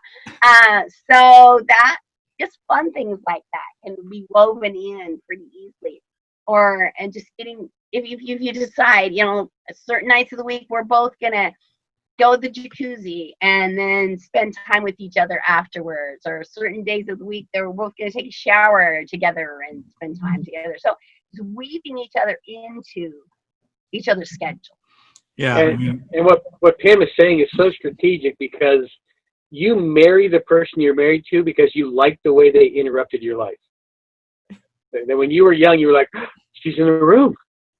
Speaker 4: So that, just fun things like that can be woven in pretty easily. And just getting, if you decide, certain nights of the week we're both gonna go to the jacuzzi and then spend time with each other afterwards, or certain days of the week that we're both gonna take a shower together and spend time together. So just weaving each other into each other's schedule.
Speaker 3: Yeah.
Speaker 5: And what Pam is saying is so strategic, because you marry the person you're married to because you like the way they interrupted your life. Then when you were young, you were like, she's in the room.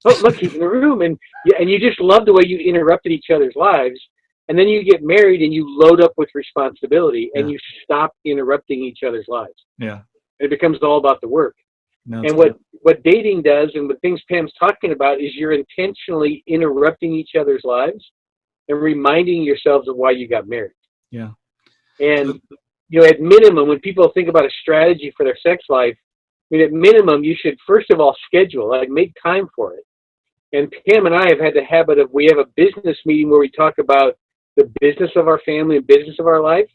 Speaker 5: Oh, look, he's in the room. And you just love the way you interrupted each other's lives. And then you get married and you load up with responsibility and you stop interrupting each other's lives.
Speaker 3: Yeah.
Speaker 5: It becomes all about the work.
Speaker 3: No,
Speaker 5: And what dating does, and what things Pam's talking about, is you're intentionally interrupting each other's lives and reminding yourselves of why you got married.
Speaker 3: Yeah.
Speaker 5: And, at minimum, when people think about a strategy for their sex life, at minimum, you should first of all schedule, make time for it. And Pam and I have had the habit of, we have a business meeting where we talk about the business of our family and business of our life,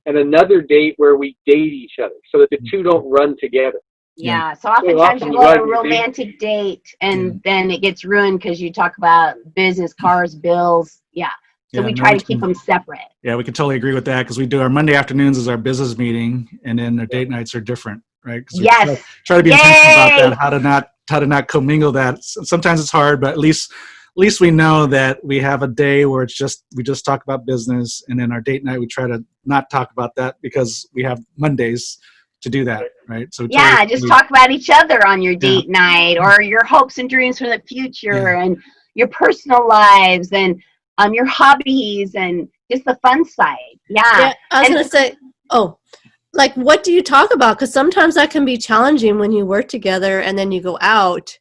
Speaker 5: and another date where we date each other so that the two don't run together.
Speaker 4: Yeah. So oftentimes you go on a romantic date and then it gets ruined because you talk about business, cars, bills. Yeah. So we try to keep them separate.
Speaker 3: Yeah, we can totally agree with that because we do our Monday afternoons as our business meeting, and then our date nights are different, right?
Speaker 4: Yes.
Speaker 3: Try to be intentional about that. How to not commingle that. Sometimes it's hard, but at least we know that we have a day where we just talk about business, and then our date night we try to not talk about that because we have Mondays to do that, right? So
Speaker 4: just talk about each other on your date night, or your hopes and dreams for the future, and your personal lives, and your hobbies, and just the fun side. Yeah.
Speaker 6: I was going to say, what do you talk about? Because sometimes that can be challenging when you work together and then you go out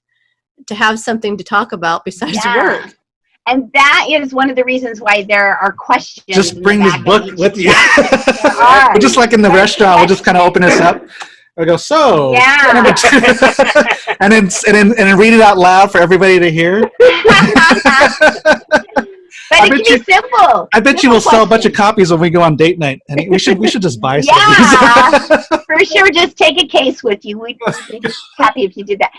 Speaker 6: to have something to talk about besides work.
Speaker 4: And that is one of the reasons why there are questions.
Speaker 3: Just bring this book with you. Just like in the restaurant, we'll just kind of open this up. I go, so number 2, and then read it out loud for everybody to hear.
Speaker 4: But it can be simple.
Speaker 3: I bet you will sell a bunch of copies when we go on date night. And we should just buy some.
Speaker 4: Yeah, for sure. Just take a case with you. We'd be happy if you did that.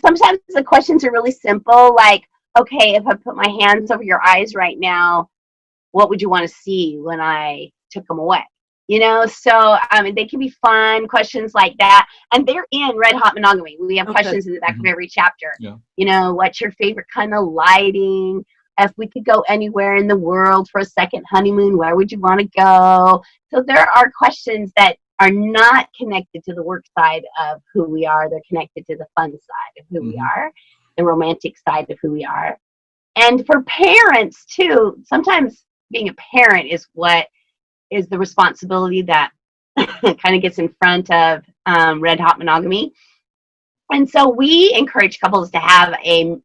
Speaker 4: Sometimes the questions are really simple. Like, okay, if I put my hands over your eyes right now, what would you want to see when I took them away? So they can be fun questions like that. And they're in Red Hot Monogamy. We have questions in the back of every chapter. Yeah. What's your favorite kind of lighting? If we could go anywhere in the world for a second honeymoon, where would you want to go? So there are questions that are not connected to the work side of who we are. They're connected to the fun side of who we are, the romantic side of who we are. And for parents too, sometimes being a parent is what is the responsibility that kind of gets in front of Red Hot Monogamy. And so we encourage couples to have a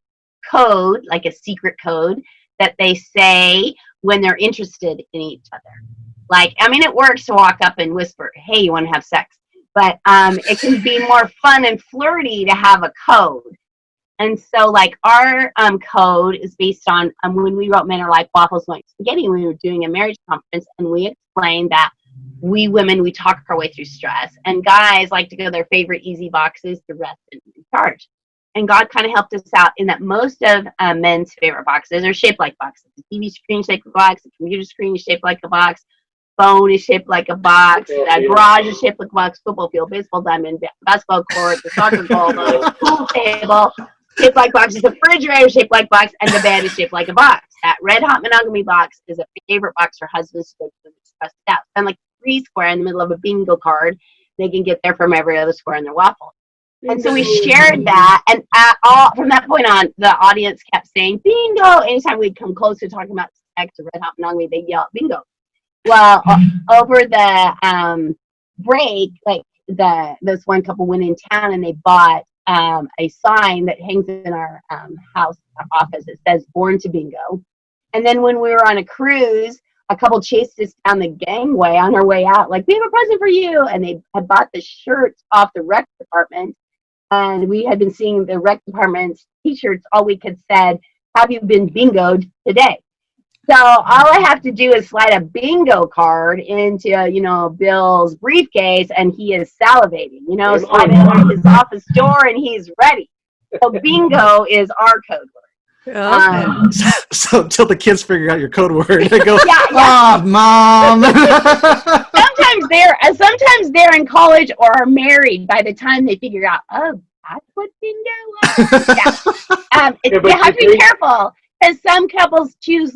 Speaker 4: code, like a secret code, that they say when they're interested in each other. It works to walk up and whisper, hey, you want to have sex? But it can be more fun and flirty to have a code. And so, our code is based on when we wrote Men Are Like Waffles, Like Spaghetti, we were doing a marriage conference, and we explained that we women, we talk our way through stress. And guys like to go to their favorite easy boxes to rest and recharge. And God kind of helped us out in that most of men's favorite boxes are shaped like boxes. The TV screen is shaped like a box. The computer screen is shaped like a box. Phone is shaped like a box. The garage is shaped like a box. Football field, baseball diamond, basketball court, the soccer goal, the pool table shaped like boxes. The refrigerator is shaped like a box, and the bed is shaped like a box. That Red Hot Monogamy box is a favorite box for husbands to go to and express it out. And like 3 square in the middle of a bingo card, they can get there from every other square in their waffle. And so we shared that, and from that point on, the audience kept saying bingo. Anytime we'd come close to talking about sex or Red Hot Monogamy, they'd yell bingo. Well, over the break, this one couple went in town and they bought a sign that hangs in our house office. It says "Born to Bingo." And then when we were on a cruise, a couple chased us down the gangway on our way out, like, we have a present for you. And they had bought the shirts off the rec department. And we had been seeing the rec department's t-shirts all week had said, have you been bingoed today? So all I have to do is slide a bingo card into, Bill's briefcase, and he is salivating, slide it on his office door, and he's ready. So bingo is our code word.
Speaker 3: So until the kids figure out your code word, they go, oh, Mom.
Speaker 4: Sometimes they're in college or are married by the time they figure out, oh, that's what bingo was. You have to be careful, because some couples choose,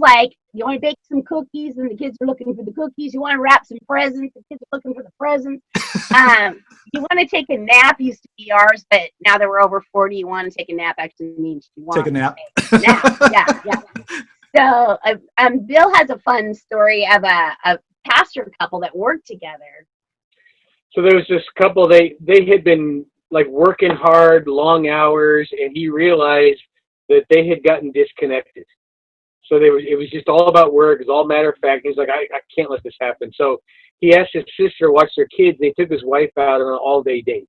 Speaker 4: you want to bake some cookies and the kids are looking for the cookies. You want to wrap some presents, the kids are looking for the presents. You want to take a nap, used to be ours, but now that we're over 40, you want to take a nap actually means you want
Speaker 3: take a nap.
Speaker 4: Yeah. So Bill has a fun story of a pastor couple that worked together.
Speaker 5: So there was this couple, they had been like working hard, long hours, and he realized that they had gotten disconnected. So it was just all about work. It was all matter of fact. He's like, I can't let this happen. So he asked his sister to watch their kids. They took his wife out on an all-day date.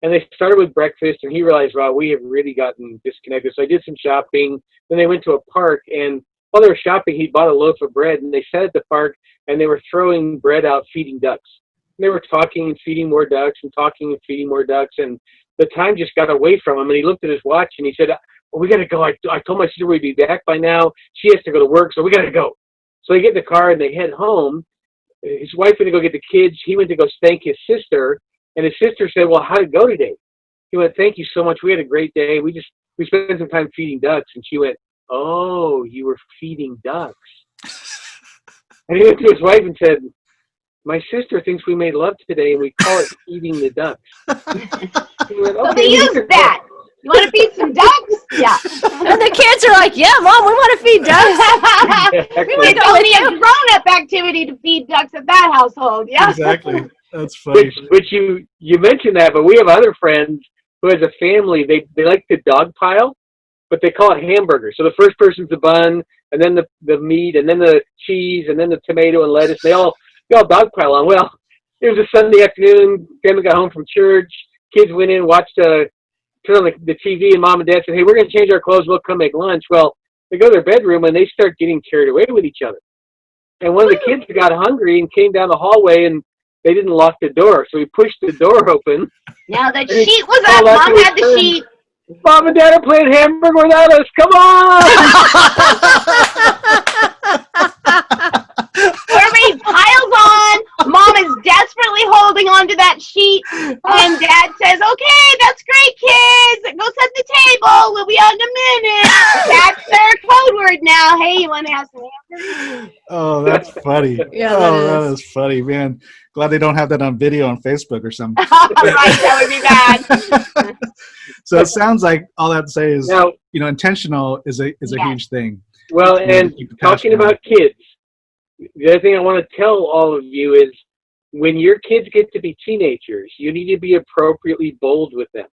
Speaker 5: And they started with breakfast, and he realized, wow, we have really gotten disconnected. So I did some shopping. Then they went to a park, and while they were shopping, he bought a loaf of bread, and they sat at the park, and they were throwing bread out, feeding ducks. And they were talking and feeding more ducks and talking and feeding more ducks, and the time just got away from him. And he looked at his watch, and he said, well, we got to go. I told my sister we'd be back by now. She has to go to work, so we got to go. So they get in the car, and they head home. His wife went to go get the kids. He went to go thank his sister. And his sister said, well, how did it go today? He went, thank you so much. We had a great day. We spent some time feeding ducks. And she went, oh, you were feeding ducks. And he went to his wife and said, my sister thinks we made love today, and we call it feeding the ducks. He went,
Speaker 4: So they use that. You want to feed some ducks? Yeah.
Speaker 6: And the kids are like, yeah, Mom, we want to feed ducks.
Speaker 4: We would only a grown-up activity to feed ducks at that household. Yeah.
Speaker 3: Exactly. That's funny.
Speaker 5: Which you mentioned that, but we have other friends who, as a family, they like to dogpile, but they call it hamburger. So the first person's the bun, and then the meat, and then the cheese, and then the tomato and lettuce. They all dogpile on. Well, it was a Sunday afternoon. Family got home from church. Kids went in, turned on the TV, and Mom and Dad said, hey, we're going to change our clothes. We'll come make lunch. Well, they go to their bedroom, and they start getting carried away with each other. And one of the kids got hungry and came down the hallway, and they didn't lock the door. So he pushed the door open.
Speaker 4: Now the sheet was up. Mom had the sheet.
Speaker 5: Mom and Dad are playing hamburger without us. Come on!
Speaker 4: Everybody piles on. Mom is desperately holding on to that sheet. And Dad says, okay, that's great, kids. Go set the table. We'll be out in a minute. That's their code word now. Hey, you want to have some hamburgers?
Speaker 3: Oh, that's funny.
Speaker 6: Yeah,
Speaker 3: that is funny, man. Glad they don't have that on video on Facebook or something.
Speaker 4: Right, that would be bad.
Speaker 3: So it sounds like all that to say is,
Speaker 5: Now,
Speaker 3: intentional is a
Speaker 4: Yes.
Speaker 3: huge thing.
Speaker 5: well,
Speaker 3: You
Speaker 5: and
Speaker 3: keep the
Speaker 5: talking
Speaker 3: passion
Speaker 5: about kids, the other thing I want to tell all of you is when your kids get to be teenagers, you need to be appropriately bold with them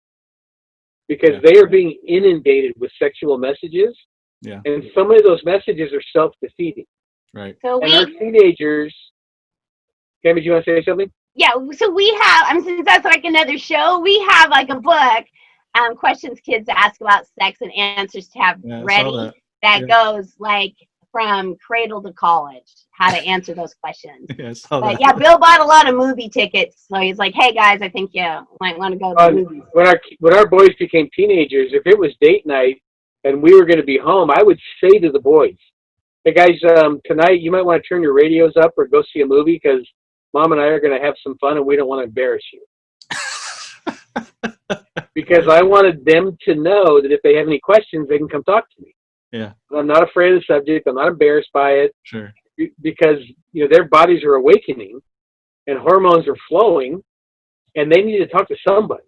Speaker 5: because they are being inundated with sexual messages.
Speaker 3: Yeah.
Speaker 5: And some of those messages are self-defeating.
Speaker 3: Right.
Speaker 4: So
Speaker 5: And our teenagers, Cammy, do you want to say something?
Speaker 4: yeah, so we have, since that's like another show, we have like a book, questions kids ask about sex and answers to have
Speaker 3: Yeah, I saw
Speaker 4: ready that goes like from cradle to college, how to answer those questions.
Speaker 3: Yeah, I saw
Speaker 4: But
Speaker 3: that.
Speaker 4: yeah, Bill bought a lot of movie tickets, so he's like, hey guys, I think you might want to go to the movies.
Speaker 5: When our boys became teenagers, if it was date night and we were going to be home, I would say to the boys, hey guys, tonight you might want to turn your radios up or go see a movie because Mom and I are going to have some fun and we don't want to embarrass you. Because I wanted them to know that if they have any questions, they can come talk to me.
Speaker 3: Yeah.
Speaker 5: I'm not afraid of the subject. I'm not embarrassed by it.
Speaker 3: Sure.
Speaker 5: Because their bodies are awakening and hormones are flowing and they need to talk to somebody.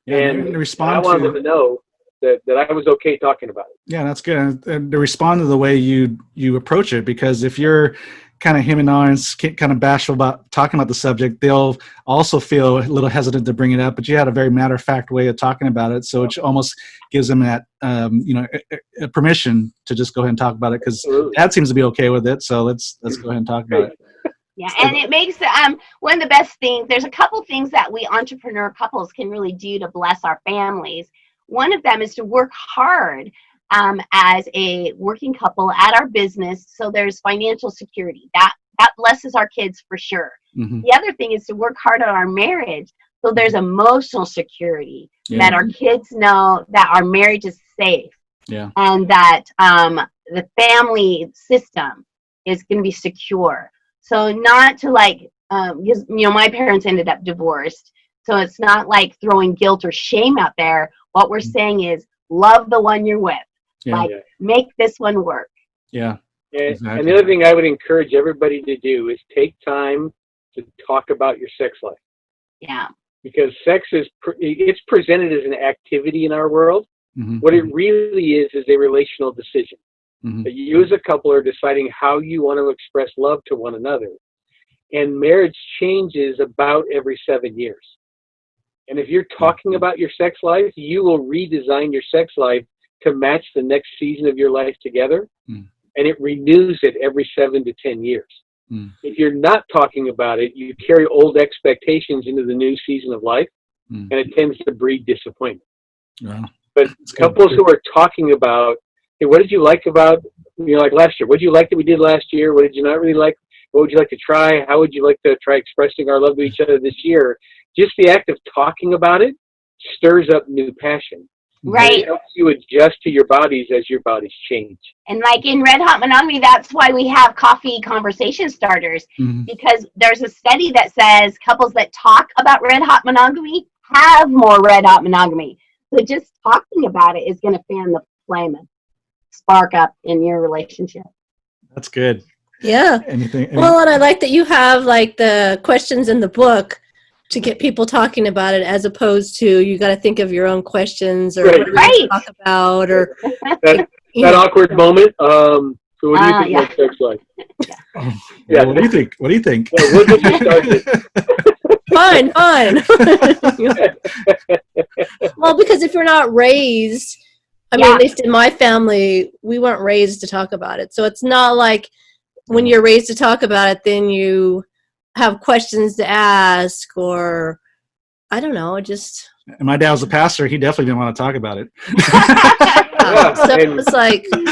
Speaker 3: Yeah,
Speaker 5: and
Speaker 3: to respond
Speaker 5: I wanted them to know that I was okay talking about it.
Speaker 3: Yeah, that's good. And to respond to the way you approach it, because if you're kind of hemming and hawing, kind of bashful about talking about the subject, they'll also feel a little hesitant to bring it up. But you had a very matter-of-fact way of talking about it, so it almost gives them that a permission to just go ahead and talk about it, because Dad seems to be okay with it. So let's go ahead and talk about it.
Speaker 4: Yeah, and it makes one of the best things. There's a couple things that we entrepreneur couples can really do to bless our families. One of them is to work hard as a working couple at our business, so there's financial security. That blesses our kids for sure.
Speaker 3: Mm-hmm.
Speaker 4: The other thing is to work hard on our marriage, so there's emotional security, that our kids know that our marriage is safe, and that the family system is going to be secure. So not to because my parents ended up divorced, so it's not like throwing guilt or shame out there. What we're saying is love the one you're with. Make this one work.
Speaker 3: Yeah.
Speaker 5: Exactly. And the other thing I would encourage everybody to do is take time to talk about your sex life.
Speaker 4: Yeah.
Speaker 5: Because sex it's presented as an activity in our world.
Speaker 3: Mm-hmm.
Speaker 5: What it really is a relational decision. that you as a couple are deciding how you want to express love to one another. And marriage changes about every 7 years. And if you're talking about your sex life, you will redesign your sex life to match the next season of your life together. And it renews it every 7 to 10 years. If you're not talking about it, you carry old expectations into the new season of life, and it tends to breed disappointment.
Speaker 3: Wow.
Speaker 5: But couples who are talking about, hey, what did you like about, like last year? What did you like that we did last year? What did you not really like? What would you like to try? How would you like to try expressing our love to each other this year? Just the act of talking about it stirs up new passion.
Speaker 4: Right.
Speaker 5: It helps you adjust to your bodies as your bodies change.
Speaker 4: And like in Red Hot Monogamy, that's why we have coffee conversation starters, because there's a study that says couples that talk about Red Hot Monogamy have more Red Hot Monogamy. So just talking about it is going to fan the flame and spark up in your relationship.
Speaker 3: That's good.
Speaker 6: Yeah. Well, and I like that you have like the questions in the book to get people talking about it, as opposed to you got to think of your own questions or what to talk about, or
Speaker 5: that awkward moment. So what do you think about sex life?
Speaker 3: Yeah. What do you think? What do you think?
Speaker 5: Yeah, what did you start with?
Speaker 6: Fine. Well, because if you're not raised, I mean, at least in my family, we weren't raised to talk about it. So it's not like when you're raised to talk about it, then you have questions to ask, or I don't know, just.
Speaker 3: And my dad was a pastor. He definitely didn't want to talk about it.
Speaker 6: So it was like.
Speaker 4: Bill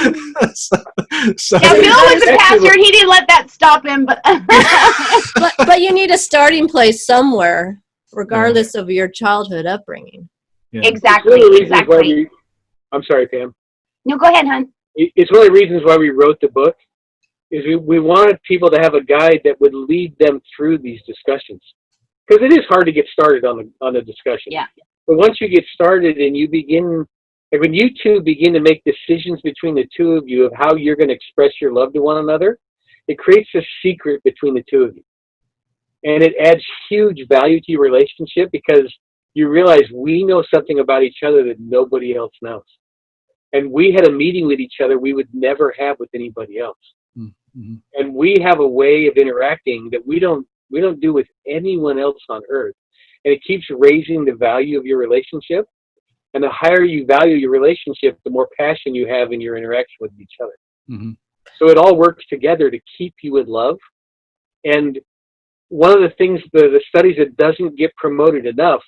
Speaker 4: was a pastor. He didn't let that stop him.
Speaker 6: But you need a starting place somewhere, regardless of your childhood upbringing.
Speaker 4: Yeah. Exactly.
Speaker 5: I'm sorry, Pam.
Speaker 4: No, go ahead, hon.
Speaker 5: It's one of the reasons why we wrote the book. Is we wanted people to have a guide that would lead them through these discussions, because it is hard to get started on the discussion.
Speaker 4: Yeah.
Speaker 5: But once you get started and you begin, like when you two begin to make decisions between the two of you of how you're going to express your love to one another, it creates a secret between the two of you, and it adds huge value to your relationship, because you realize we know something about each other that nobody else knows, and we had a meeting with each other we would never have with anybody else. And we have a way of interacting that we don't do with anyone else on earth. And it keeps raising the value of your relationship. And the higher you value your relationship, the more passion you have in your interaction with each other. So it all works together to keep you in love. And one of the things, the studies that doesn't get promoted enough,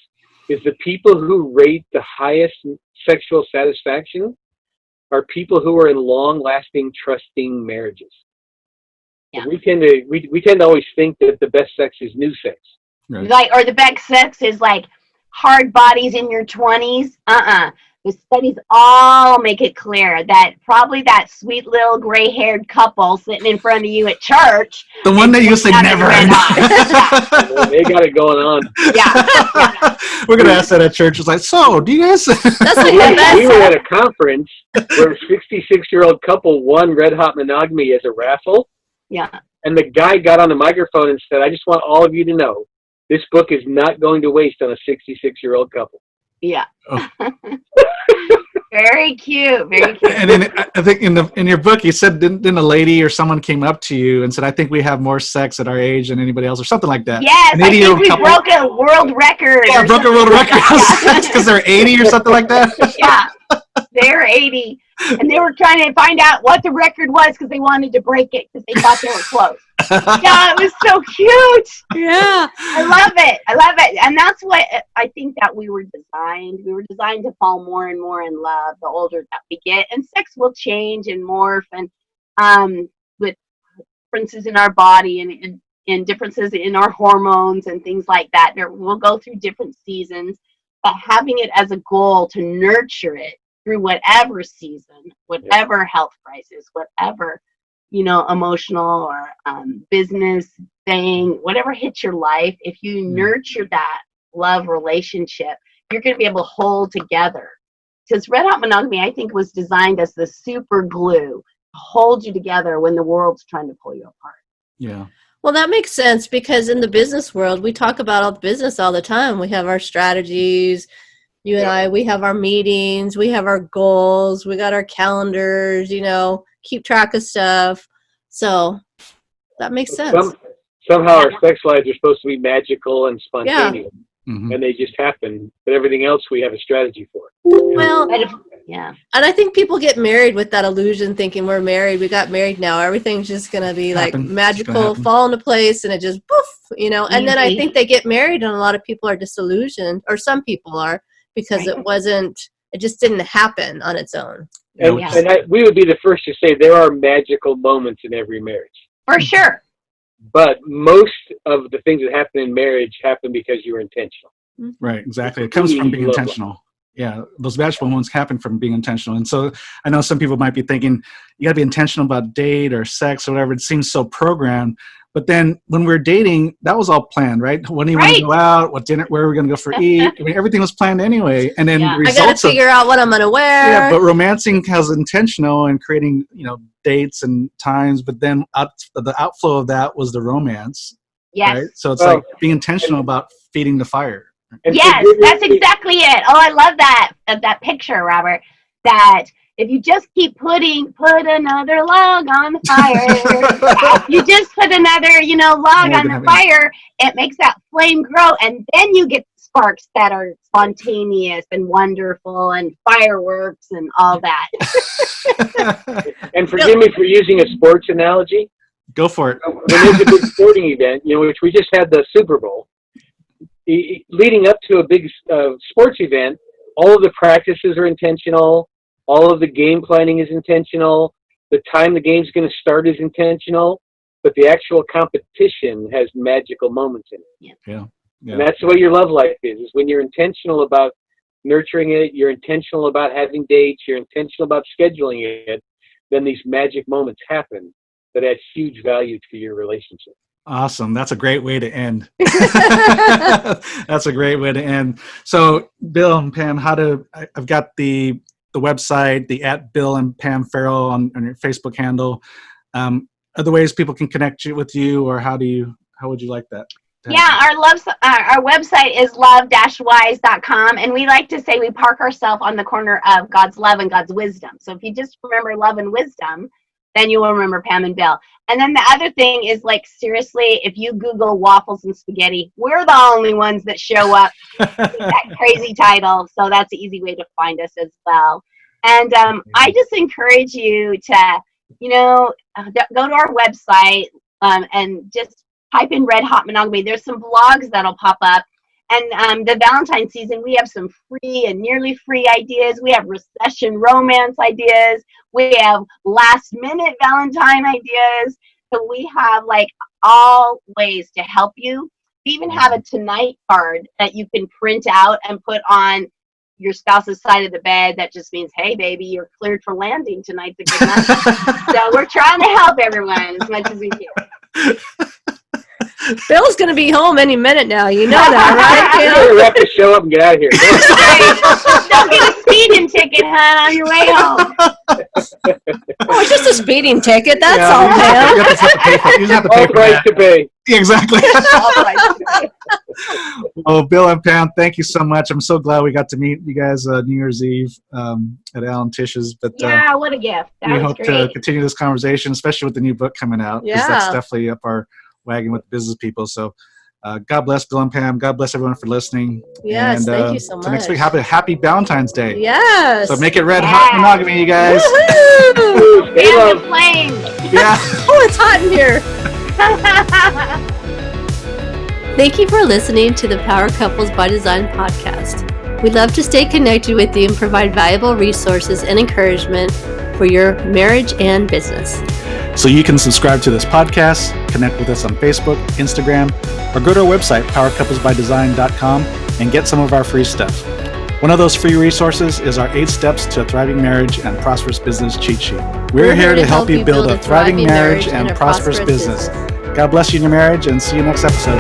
Speaker 5: is the people who rate the highest sexual satisfaction are people who are in long-lasting, trusting marriages. Yeah. We tend to always think that the best sex is new sex,
Speaker 4: right? Or the best sex is like hard bodies in your 20s. The studies all make it clear that probably that sweet little gray-haired couple sitting in front of you at church,
Speaker 3: the one that you say never.
Speaker 5: They got it going on.
Speaker 4: Yeah.
Speaker 3: We're gonna ask that at church. It's like, so do you guys?
Speaker 6: That's like
Speaker 5: we were at a conference where a 66-year-old couple won Red Hot Monogamy as a raffle.
Speaker 4: Yeah.
Speaker 5: And the guy got on the microphone and said, I just want all of you to know, this book is not going to waste on a 66-year-old couple.
Speaker 4: Yeah. Oh. Very cute. Very cute.
Speaker 3: And then I think in your book, you said, didn't a lady or someone came up to you and said, I think we have more sex at our age than anybody else, or something like that?
Speaker 4: Yes, I think we broke a world record.
Speaker 3: Yeah, broke a world record because they're 80 or something like that?
Speaker 4: Yeah, they're 80. And they were trying to find out what the record was because they wanted to break it because they thought they were close. Yeah, it was so cute.
Speaker 6: Yeah.
Speaker 4: I love it. And that's what I think that we were designed. We were designed to fall more and more in love the older that we get. And sex will change and morph, and with differences in our body and differences in our hormones and things like that. We'll go through different seasons, but having it as a goal to nurture it through whatever season, whatever health crisis, whatever, emotional or business thing, whatever hits your life, if you nurture that love relationship, you're going to be able to hold together. Because Red Hot Monogamy, I think, was designed as the super glue to hold you together when the world's trying to pull you apart.
Speaker 3: Yeah.
Speaker 6: Well, that makes sense, because in the business world, we talk about all the business all the time. We have our strategies, You and I, we have our meetings, we have our goals, we got our calendars, keep track of stuff. So that makes sense.
Speaker 5: Somehow our sex lives are supposed to be magical and spontaneous.
Speaker 6: Yeah.
Speaker 5: And they just happen. But everything else we have a strategy for.
Speaker 6: Well,
Speaker 4: yeah.
Speaker 6: And I think people get married with that illusion, thinking we're married. We got married now. Everything's just going to be like magical, fall into place, and it just poof, And then I think they get married, and a lot of people are disillusioned, or some people are, because it just didn't happen on its own.
Speaker 5: And we would be the first to say there are magical moments in every marriage.
Speaker 4: For sure.
Speaker 5: But most of the things that happen in marriage happen because you were intentional.
Speaker 3: Right, exactly. It comes from being intentional. Yeah, those magical moments happen from being intentional. And so I know some people might be thinking, you got to be intentional about date or sex or whatever. It seems so programmed. But then when we're dating, that was all planned, right? When do you want to go out? What dinner? Where are we going to go for eat? I mean, everything was planned anyway. And then the results
Speaker 6: I got to figure out what I'm going to wear.
Speaker 3: Yeah, but romancing has intentional and creating, dates and times. But then the outflow of that was the romance.
Speaker 4: Yes.
Speaker 3: Right? So it's like being intentional about feeding the fire.
Speaker 4: Yes, that's exactly it. Oh, I love that picture, Robert. That if you just keep put another log on the fire, you just put another, log on the fire, it makes that flame grow, and then you get sparks that are spontaneous and wonderful and fireworks and all that.
Speaker 5: And forgive me for using a sports analogy.
Speaker 3: Go for it.
Speaker 5: When there's a big sporting event, which we just had the Super Bowl, leading up to a big sports event, all of the practices are intentional. All of the game planning is intentional. The time the game's going to start is intentional. But the actual competition has magical moments in it.
Speaker 3: Yeah.
Speaker 5: And that's the way your love life is when you're intentional about nurturing it, you're intentional about having dates, you're intentional about scheduling it, then these magic moments happen that add huge value to your relationship.
Speaker 3: Awesome. That's a great way to end. That's a great way to end. So Bill and Pam, I've got the website, the @Bill and Pam Farrel on your Facebook handle. Other ways people can connect with you, or how would you like that?
Speaker 4: Yeah, our website is love-wise.com, and we like to say we park ourselves on the corner of God's love and God's wisdom. So if you just remember love and wisdom, then you will remember Pam and Bill. And then the other thing is, seriously, if you Google waffles and spaghetti, we're the only ones that show up with that crazy title. So that's an easy way to find us as well. And I just encourage you to, go to our website and just type in Red Hot Monogamy. There's some blogs that'll pop up. And the Valentine's season, we have some free and nearly free ideas. We have recession romance ideas. We have last minute Valentine ideas. So we have all ways to help you. We even have a tonight card that you can print out and put on your spouse's side of the bed. That just means, hey, baby, you're cleared for landing. Tonight's a good night. So we're trying to help everyone as much as we can.
Speaker 6: Bill's going to be home any minute now. You know that, right?
Speaker 5: You have to show up and get out of here.
Speaker 4: Don't get a speeding ticket, hon, on your way home.
Speaker 6: Oh, it's just a speeding ticket. That's all, Pam.
Speaker 3: You just have to pay for it. You just have to pay
Speaker 5: All
Speaker 3: for
Speaker 5: price
Speaker 3: that.
Speaker 5: to pay.
Speaker 3: Exactly.
Speaker 4: All price to pay.
Speaker 3: Oh, Bill and Pam, thank you so much. I'm so glad we got to meet you guys New Year's Eve at Alan Tish's. But
Speaker 4: yeah, what a gift. That
Speaker 3: we
Speaker 4: was
Speaker 3: hope
Speaker 4: great.
Speaker 3: to continue this conversation, especially with the new book coming out. Because that's definitely up our wagon with business people. So God bless Bill and Pam. God bless everyone for listening.
Speaker 6: Yes,
Speaker 3: and,
Speaker 6: thank you so much.
Speaker 3: So next week, have a happy Valentine's Day.
Speaker 6: Yes.
Speaker 3: So make it red hot monogamy, you guys.
Speaker 6: Woohoo!
Speaker 4: And the flames.
Speaker 3: Yeah.
Speaker 6: Oh, it's hot in here.
Speaker 7: Thank you for listening to the Power Couples by Design podcast. We'd love to stay connected with you and provide valuable resources and encouragement for your marriage and business.
Speaker 3: So you can subscribe to this podcast, connect with us on Facebook, Instagram, or go to our website, powercouplesbydesign.com, and get some of our free stuff. One of those free resources is our 8 Steps to a Thriving Marriage and Prosperous Business cheat sheet. We're here to help you build a thriving marriage and prosperous business. God bless you in your marriage, and see you next episode.